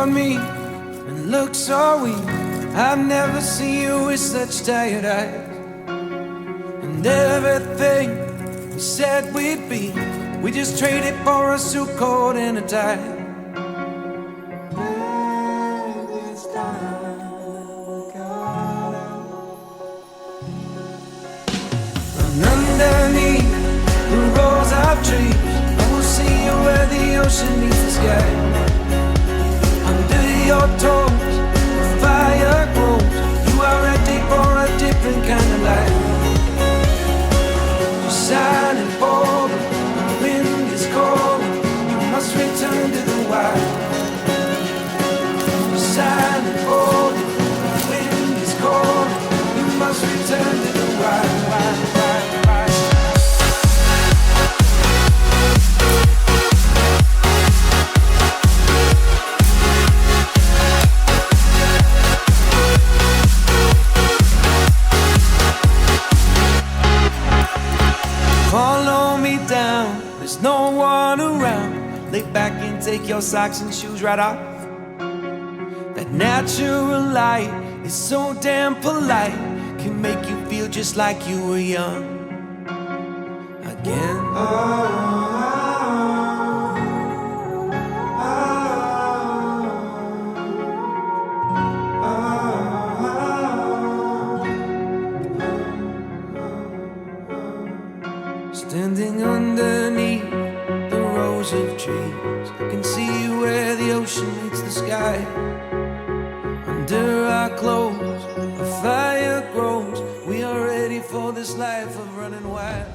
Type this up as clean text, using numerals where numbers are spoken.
on me and look so weak. I've never seen you with such tired eyes. And everything we said we'd be, we just traded for a suit coat and a tie. And underneath the rows of trees, I will see you where the ocean meets the sky. Under your toes, the fire grows. You are ready for a different kind of life. You're silent for the wind is cold. You must return to the wild. You're silent for the wind is cold. You must return to the wild. Follow me down, there's no one around. Lay back and take your socks and shoes right off. That natural light is so damn polite, can make you feel just like you were young again. Standing underneath the rows of trees, I can see where the ocean meets the sky. Under our clothes, a fire grows. We are ready for this life of running wild.